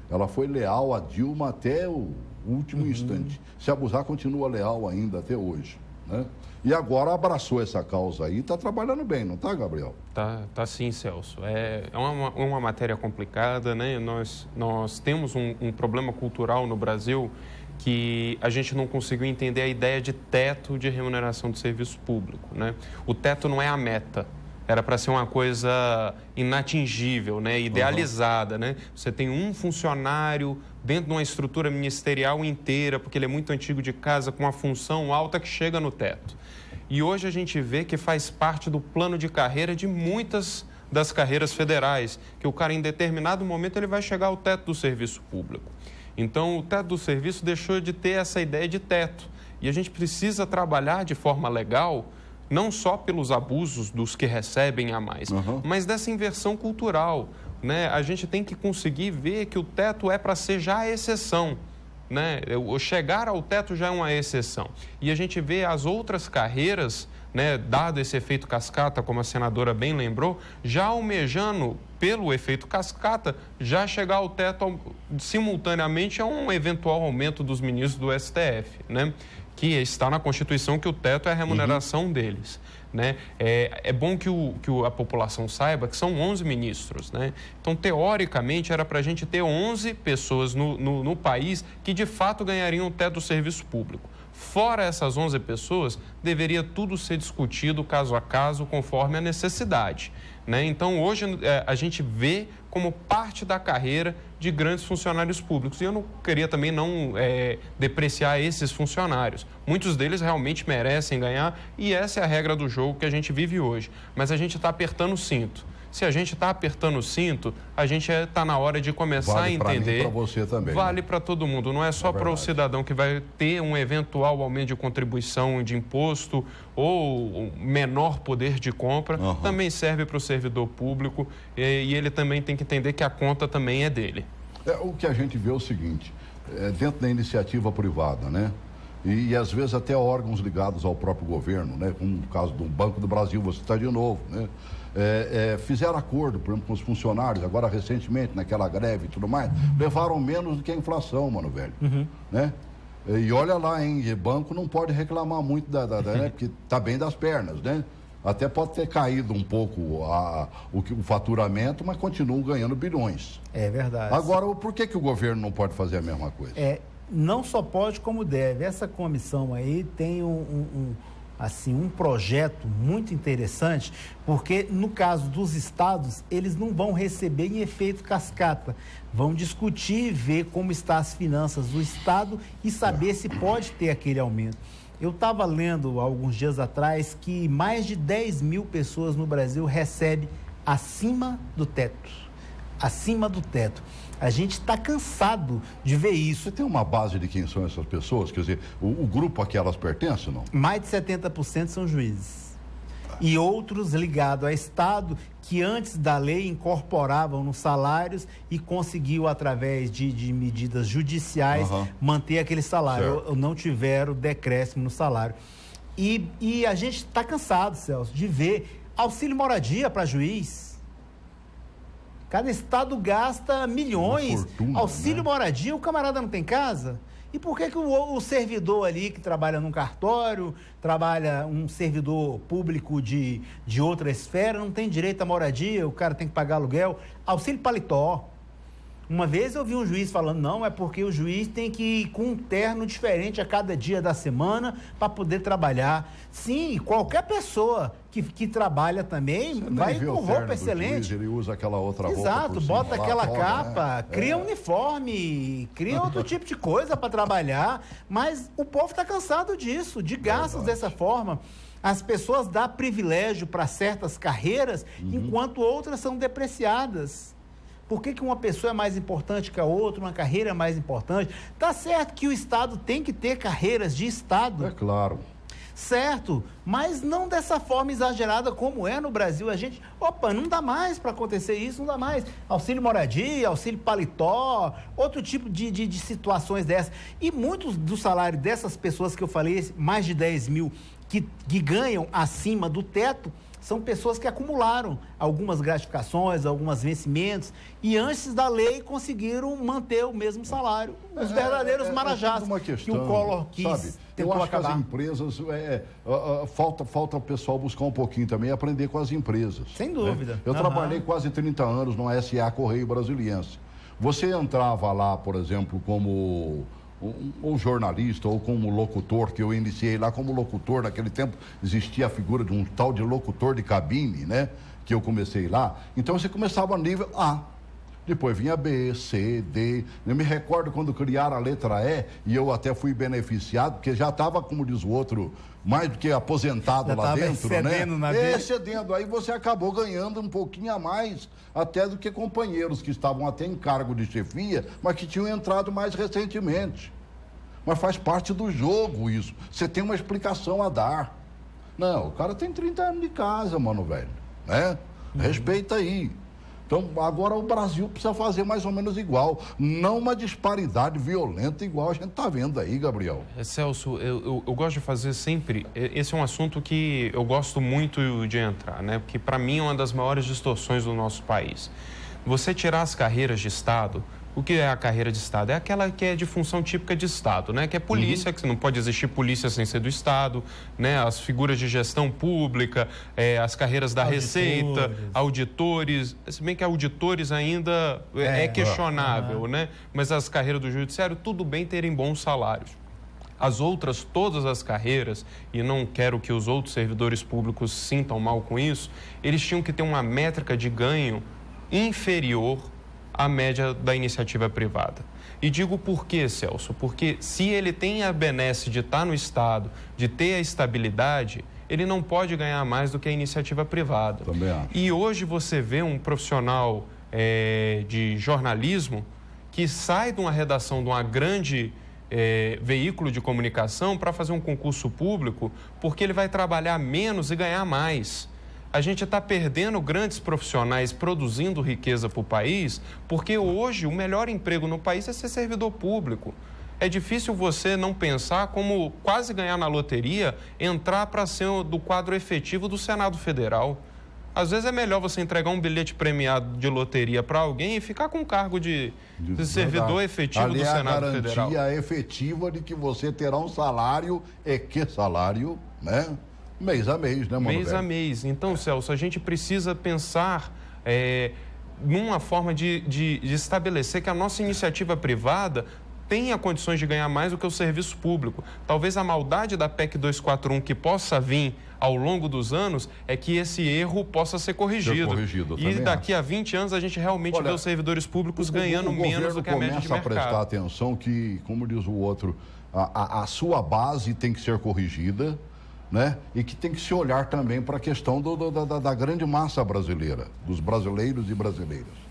Ela foi leal a Dilma até o último instante. Se abusar, continua leal ainda até hoje, né? E agora abraçou essa causa aí e está trabalhando bem, não está, Gabriel? Tá sim, Celso. É uma matéria complicada, né? Nós temos um problema cultural no Brasil que a gente não conseguiu entender a ideia de teto de remuneração de serviço público, né? O teto não é a meta. Era para ser uma coisa inatingível, né? Idealizada, né? Você tem um funcionário dentro de uma estrutura ministerial inteira, porque ele é muito antigo de casa, com uma função alta que chega no teto. E hoje a gente vê que faz parte do plano de carreira de muitas das carreiras federais, que o cara, em determinado momento, ele vai chegar ao teto do serviço público. Então, o teto do serviço deixou de ter essa ideia de teto. E a gente precisa trabalhar de forma legal, não só pelos abusos dos que recebem a mais, mas dessa inversão cultural, né? A gente tem que conseguir ver que o teto é para ser já a exceção, né? O chegar ao teto já é uma exceção. E a gente vê as outras carreiras, né, dado esse efeito cascata, como a senadora bem lembrou, já almejando, pelo efeito cascata, já chegar ao teto simultaneamente a um eventual aumento dos ministros do STF, né? que está na Constituição, que o teto é a remuneração deles. Né? É bom que a população saiba que são 11 ministros. Né? Então, teoricamente, era para a gente ter 11 pessoas no país que, de fato, ganhariam o teto do serviço público. Fora essas 11 pessoas, deveria tudo ser discutido caso a caso, conforme a necessidade. Né? Então, hoje, a gente vê como parte da carreira de grandes funcionários públicos. E eu não queria também não depreciar esses funcionários. Muitos deles realmente merecem ganhar e essa é a regra do jogo que a gente vive hoje. Mas a gente está apertando o cinto. Se a gente está apertando o cinto, a gente está na hora de começar a entender. Vale para mim e para você também. Vale para todo mundo. Não é só para o cidadão que vai ter um eventual aumento de contribuição de imposto ou menor poder de compra. Também serve para o servidor público e ele também tem que entender que a conta também é dele. O que a gente vê é o seguinte, dentro da iniciativa privada, né? E às vezes até órgãos ligados ao próprio governo, né? Como no caso do Banco do Brasil, você está de novo, né? Fizeram acordo, por exemplo, com os funcionários, agora recentemente, naquela greve e tudo mais, levaram menos do que a inflação, mano, velho. Né? E olha lá, hein, banco não pode reclamar muito né? Porque tá bem das pernas, né? Até pode ter caído um pouco o faturamento, mas continuam ganhando bilhões. É verdade. Agora, por que o governo não pode fazer a mesma coisa? Não só pode, como deve. Essa comissão aí tem um projeto muito interessante, porque no caso dos estados, eles não vão receber em efeito cascata, vão discutir e ver como estão as finanças do estado e saber se pode ter aquele aumento. Eu estava lendo alguns dias atrás que mais de 10 mil pessoas no Brasil recebem acima do teto. Acima do teto. A gente está cansado de ver isso. Você tem uma base de quem são essas pessoas? Quer dizer, o grupo a que elas pertencem, não? Mais de 70% são juízes. E outros ligados a Estado que antes da lei incorporavam nos salários e conseguiu, através de medidas judiciais, manter aquele salário. Ou não tiveram decréscimo no salário. E a gente está cansado, Celso, de ver auxílio moradia para juiz. Cada estado gasta milhões. Fortuna, auxílio moradia, o camarada não tem casa? E por que o servidor ali que trabalha num cartório, trabalha um servidor público de outra esfera, não tem direito à moradia, o cara tem que pagar aluguel? Auxílio paletó. Uma vez eu vi um juiz falando, não, é porque o juiz tem que ir com um terno diferente a cada dia da semana para poder trabalhar. Sim, qualquer pessoa que trabalha também vai com roupa excelente. Juiz, ele usa aquela outra roupa. Exato, bota aquela capa, cria uniforme, cria outro tipo de coisa para trabalhar, mas o povo está cansado disso, de gastos dessa forma. As pessoas dão privilégio para certas carreiras, enquanto outras são depreciadas. Por que uma pessoa é mais importante que a outra, uma carreira é mais importante? Tá certo que o Estado tem que ter carreiras de Estado. É claro. Certo, mas não dessa forma exagerada como é no Brasil. A gente, não dá mais para acontecer isso, não dá mais. Auxílio moradia, auxílio paletó, outro tipo de situações dessas. E muitos do salário dessas pessoas que eu falei, mais de 10 mil, que ganham acima do teto, são pessoas que acumularam algumas gratificações, alguns vencimentos, e antes da lei conseguiram manter o mesmo salário. Os verdadeiros marajás que o Collor quis tentou acabar. Eu acho acabar. que as empresas, falta o pessoal buscar um pouquinho também e aprender com as empresas. Sem dúvida. Né? Eu trabalhei quase 30 anos no SA Correio Brasiliense. Você entrava lá, por exemplo, como ou jornalista, ou como locutor, que eu iniciei lá como locutor. Naquele tempo existia a figura de um tal de locutor de cabine, né? Que eu comecei lá. Então você começava a nível A. Depois vinha B, C, D. Eu me recordo quando criaram a letra E, e eu até fui beneficiado, porque já estava, como diz o outro, mais do que aposentado lá dentro, né? Excedendo. Aí você acabou ganhando um pouquinho a mais, até do que companheiros que estavam até em cargo de chefia, mas que tinham entrado mais recentemente. Mas faz parte do jogo isso. Você tem uma explicação a dar. Não, o cara tem 30 anos de casa, mano, velho. Né? Respeita aí. Então, agora o Brasil precisa fazer mais ou menos igual. Não uma disparidade violenta igual a gente está vendo aí, Gabriel. Celso, eu gosto de fazer sempre... Esse é um assunto que eu gosto muito de entrar, né? Porque, para mim, é uma das maiores distorções do nosso país. Você tirar as carreiras de Estado O que é a carreira de Estado? É aquela que é de função típica de Estado, né? Que é polícia, que não pode existir polícia sem ser do Estado, né? As figuras de gestão pública, as carreiras da Receita, auditores, se bem que auditores ainda é questionável, né? Mas as carreiras do judiciário, tudo bem terem bons salários. As outras, todas as carreiras, e não quero que os outros servidores públicos se sintam mal com isso, eles tinham que ter uma métrica de ganho inferior à média da iniciativa privada. E digo por quê, Celso? Porque se ele tem a benesse de estar no Estado, de ter a estabilidade, ele não pode ganhar mais do que a iniciativa privada. Também acho. E hoje você vê um profissional de jornalismo que sai de uma redação de uma grande veículo de comunicação para fazer um concurso público, porque ele vai trabalhar menos e ganhar mais. A gente está perdendo grandes profissionais produzindo riqueza para o país, porque hoje o melhor emprego no país é ser servidor público. É difícil você não pensar como quase ganhar na loteria, entrar para ser do quadro efetivo do Senado Federal. Às vezes é melhor você entregar um bilhete premiado de loteria para alguém e ficar com o cargo de servidor efetivo do Senado Federal. A garantia efetiva de que você terá um salário, salário, né? Mês a mês, né, mano? Mês a mês. Então, Celso, a gente precisa pensar numa forma de estabelecer que a nossa iniciativa privada tenha condições de ganhar mais do que o serviço público. Talvez a maldade da PEC 241 que possa vir ao longo dos anos é que esse erro possa ser corrigido. E daqui a 20 anos a gente realmente vê os servidores públicos ganhando menos do que a média de mercado. O governo começa a prestar atenção que, como diz o outro, a sua base tem que ser corrigida, né? E que tem que se olhar também para a questão da grande massa brasileira, dos brasileiros e brasileiras.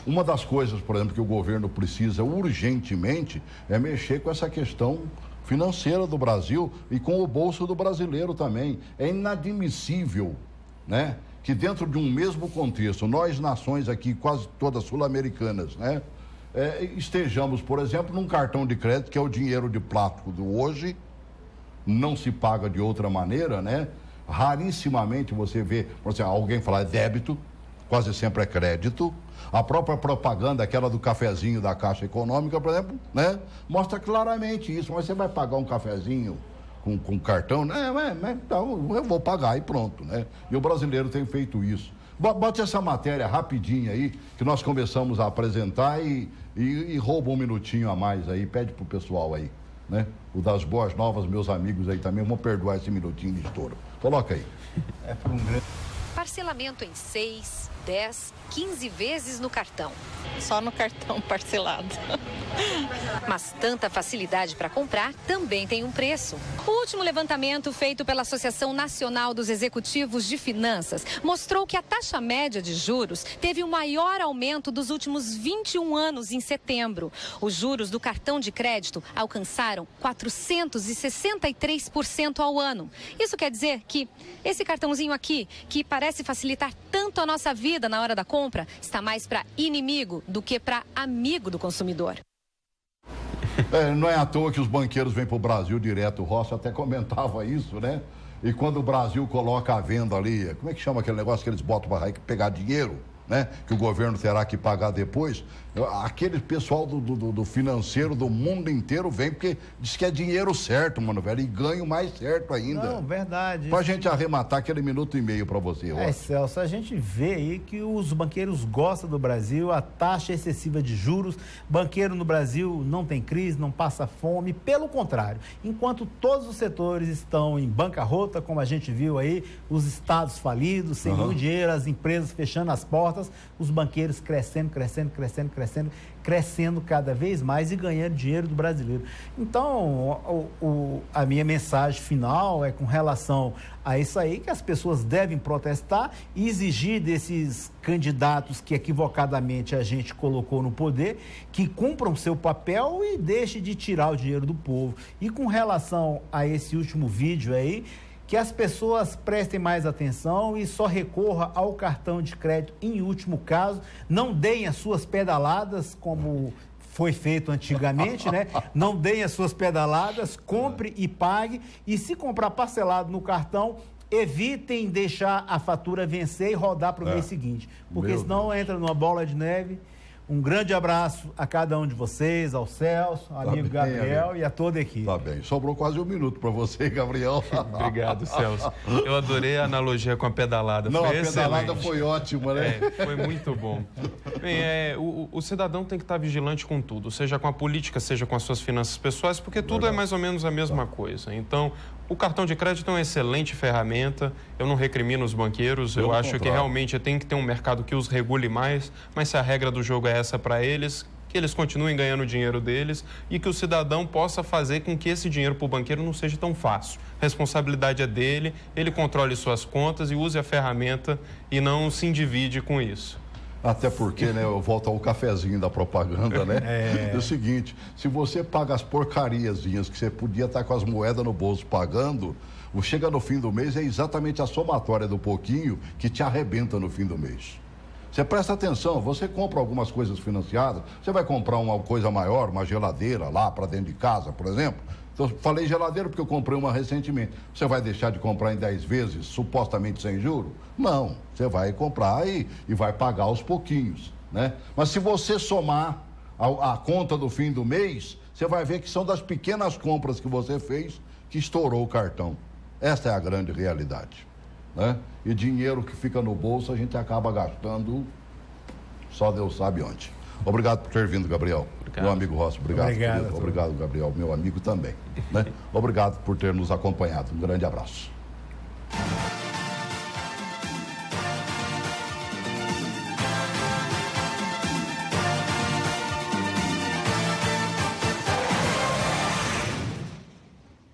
Uma das coisas, por exemplo, que o governo precisa urgentemente é mexer com essa questão financeira do Brasil e com o bolso do brasileiro também. É inadmissível, né, que dentro de um mesmo contexto, nós, nações aqui, quase todas sul-americanas, né, estejamos, por exemplo, num cartão de crédito que é o dinheiro de plástico do hoje, não se paga de outra maneira, né? Rarissimamente você vê, por exemplo, alguém falar débito, quase sempre é crédito. A própria propaganda, aquela do cafezinho da Caixa Econômica, por exemplo, né? Mostra claramente isso. Mas você vai pagar um cafezinho com cartão? Então eu vou pagar e pronto, né? E o brasileiro tem feito isso. Bote essa matéria rapidinho aí, que nós começamos a apresentar e rouba um minutinho a mais aí, pede pro pessoal aí, né? O das boas novas, meus amigos aí também vão perdoar esse minutinho de estouro. Coloca aí. Parcelamento em 6, 10, 15 vezes no cartão. Só no cartão parcelado. Mas tanta facilidade para comprar também tem um preço. O último levantamento feito pela Associação Nacional dos Executivos de Finanças mostrou que a taxa média de juros teve o maior aumento dos últimos 21 anos em setembro. Os juros do cartão de crédito alcançaram 463% ao ano. Isso quer dizer que esse cartãozinho aqui, que parece facilitar tanto a nossa vida na hora da compra, está mais para inimigo do que para amigo do consumidor. Não é à toa que os banqueiros vêm para o Brasil direto. O Rossi até comentava isso, né? E quando o Brasil coloca a venda ali, como é que chama aquele negócio que eles botam para pegar dinheiro, né? Que o governo terá que pagar depois. Aquele pessoal do financeiro do mundo inteiro vem porque diz que é dinheiro certo, mano, velho, e ganho mais certo ainda. Não, verdade. Pra gente arrematar aquele minuto e meio para você, Rossi. Celso, a gente vê aí que os banqueiros gostam do Brasil, a taxa excessiva de juros. Banqueiro no Brasil não tem crise, não passa fome, pelo contrário. Enquanto todos os setores estão em bancarrota, como a gente viu aí, os estados falidos, sem nenhum dinheiro, as empresas fechando as portas, os banqueiros crescendo cada vez mais e ganhando dinheiro do brasileiro. Então, a minha mensagem final é com relação a isso aí, que as pessoas devem protestar e exigir desses candidatos que equivocadamente a gente colocou no poder, que cumpram seu papel e deixem de tirar o dinheiro do povo. E com relação a esse último vídeo aí, que as pessoas prestem mais atenção e só recorra ao cartão de crédito em último caso, não deem as suas pedaladas como foi feito antigamente, né? Não deem as suas pedaladas, compre e pague, e se comprar parcelado no cartão, evitem deixar a fatura vencer e rodar para o mês seguinte, porque senão entra numa bola de neve. Um grande abraço a cada um de vocês, ao Celso, ao amigo Gabriel e a toda a equipe. Tá bem. Sobrou quase um minuto para você, Gabriel. Obrigado, Celso. Eu adorei a analogia com a pedalada. Não, foi a pedalada foi ótima, né? Foi muito bom. Bem, o cidadão tem que estar vigilante com tudo, seja com a política, seja com as suas finanças pessoais, porque tudo é mais ou menos a mesma coisa. Então, o cartão de crédito é uma excelente ferramenta. Eu não recrimino os banqueiros. Eu acho que realmente tem que ter um mercado que os regule mais, mas se a regra do jogo é essa para eles, que eles continuem ganhando o dinheiro deles e que o cidadão possa fazer com que esse dinheiro para o banqueiro não seja tão fácil. A responsabilidade é dele, ele controle suas contas e use a ferramenta e não se endivide com isso. Até porque, né, eu volto ao cafezinho da propaganda, né? É o seguinte, se você paga as porcariazinhas que você podia estar com as moedas no bolso pagando, chega no fim do mês, é exatamente a somatória do pouquinho que te arrebenta no fim do mês. Você presta atenção, você compra algumas coisas financiadas, você vai comprar uma coisa maior, uma geladeira lá para dentro de casa, por exemplo. Então, falei geladeira porque eu comprei uma recentemente. Você vai deixar de comprar em 10 vezes, supostamente sem juro? Não, você vai comprar e vai pagar aos pouquinhos, né? Mas se você somar a conta do fim do mês, você vai ver que são das pequenas compras que você fez que estourou o cartão. Essa é a grande realidade, né? E dinheiro que fica no bolso a gente acaba gastando, só Deus sabe onde. Obrigado por ter vindo, Gabriel. Obrigado. Meu amigo Rossi, obrigado. Obrigado, Gabriel, meu amigo também, né? Obrigado por ter nos acompanhado. Um grande abraço.